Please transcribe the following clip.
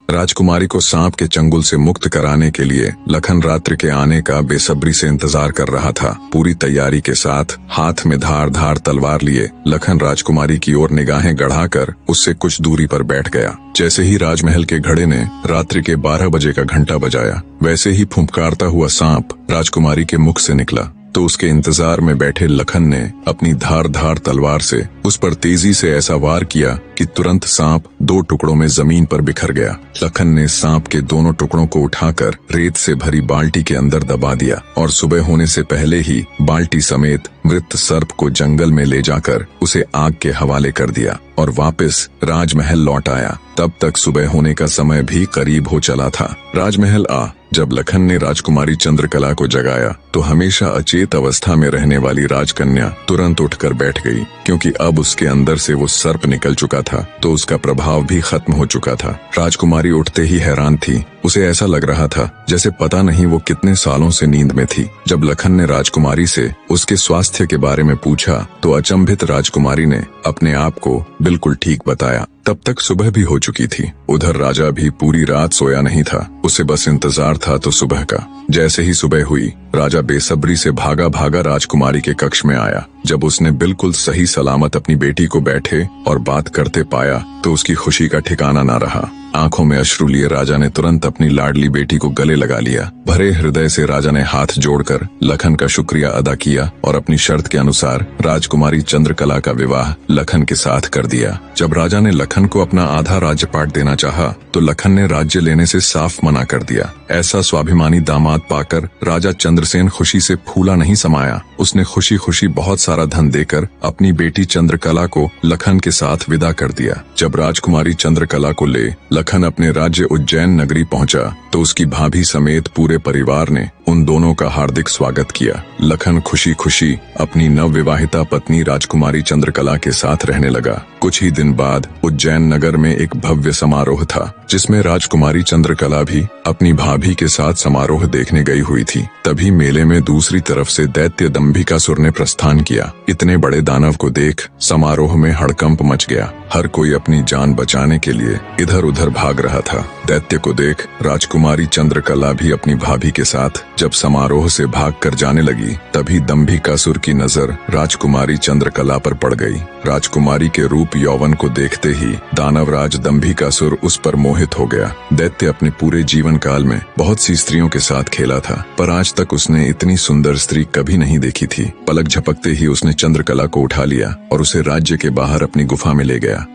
राजकुमारी को सांप के चंगुल से मुक्त कराने के लिए लखन रात्रि के आने का बेसब्री से इंतजार कर रहा था। पूरी तैयारी के साथ हाथ में धार धार तलवार लिए लखन राजकुमारी की ओर निगाहें गड़ाकर उससे कुछ दूरी पर बैठ गया। जैसे ही राजमहल के घड़े ने रात्रि के 12 बजे का घंटा बजाया, वैसे ही फुंफकारता हुआ सांप राजकुमारी के मुख से निकला तो उसके इंतजार में बैठे लखन ने अपनी धार धार तलवार से उस पर तेजी से ऐसा वार किया कि तुरंत सांप 2 टुकड़ों में जमीन पर बिखर गया। लखन ने सांप के दोनों टुकड़ों को उठाकर रेत से भरी बाल्टी के अंदर दबा दिया और सुबह होने से पहले ही बाल्टी समेत मृत सर्प को जंगल में ले जाकर उसे आग के हवाले कर दिया और वापस राजमहल लौट आया। तब तक सुबह होने का समय भी करीब हो चला था। राजमहल जब लखन ने राजकुमारी चंद्रकला को जगाया तो हमेशा अचेत अवस्था में रहने वाली राजकन्या तुरंत उठकर बैठ गई, क्योंकि अब उसके अंदर से वो सर्प निकल चुका था तो उसका प्रभाव भी खत्म हो चुका था। राजकुमारी उठते ही हैरान थी। उसे ऐसा लग रहा था जैसे पता नहीं वो कितने सालों से नींद में थी। जब लखन ने राजकुमारी से उसके स्वास्थ्य के बारे में पूछा तो अचंभित राजकुमारी ने अपने आप को बिल्कुल ठीक बताया। तब तक सुबह भी हो चुकी थी। उधर राजा भी पूरी रात सोया नहीं था। उसे बस इंतजार था तो सुबह का। जैसे ही सुबह हुई, राजा बेसब्री से भागा भागा राजकुमारी के कक्ष में आया। जब उसने बिल्कुल सही सलामत अपनी बेटी को बैठे और बात करते पाया तो उसकी खुशी का ठिकाना ना रहा। आंखों में अश्रु लिए राजा ने तुरंत अपनी लाडली बेटी को गले लगा लिया। भरे हृदय से राजा ने हाथ जोड़कर लखन का शुक्रिया अदा किया और अपनी शर्त के अनुसार राजकुमारी चंद्रकला का विवाह लखन के साथ कर दिया। जब राजा ने लखन को अपना आधा राज्यपाट देना चाहा तो लखन ने राज्य लेने से साफ मना कर दिया। ऐसा स्वाभिमानी दामाद पाकर राजा चंद्रसेन खुशी से फूला नहीं समाया। उसने खुशी खुशी बहुत सारा धन देकर अपनी बेटी चंद्रकला को लखन के साथ विदा कर दिया। जब राजकुमारी चंद्रकला को ले लखन अपने राज्य उज्जैन नगरी पहुंचा तो उसकी भाभी समेत पूरे परिवार ने उन दोनों का हार्दिक स्वागत किया। लखन खुशी खुशी अपनी नवविवाहिता पत्नी राजकुमारी चंद्रकला के साथ रहने लगा। कुछ ही दिन बाद उज्जैन नगर में एक भव्य समारोह था, जिसमें राजकुमारी चंद्रकला भी अपनी भाभी के साथ समारोह देखने गई हुई थी। तभी मेले में दूसरी तरफ से दैत्य दंभिकासुर ने प्रस्थान किया। इतने बड़े दानव को देख समारोह में हड़कंप मच गया। हर कोई अपनी जान बचाने के लिए इधर उधर भाग रहा था। दैत्य को देख राजकुमारी चंद्रकला भी अपनी भाभी के साथ जब समारोह से भागकर जाने लगी, तभी दंभिकासुर की नजर राजकुमारी चंद्रकला पर पड़ गई। राजकुमारी के रूप यौवन को देखते ही दानवराज दंभिकासुर उस पर मोहित हो गया। दैत्य अपने पूरे जीवन काल में बहुत सी स्त्रियों के साथ खेला था, पर आज तक उसने इतनी सुंदर स्त्री कभी नहीं देखी थी। पलक झपकते ही उसने चंद्रकला को उठा लिया और उसे राज्य के बाहर अपनी गुफा में ले गया।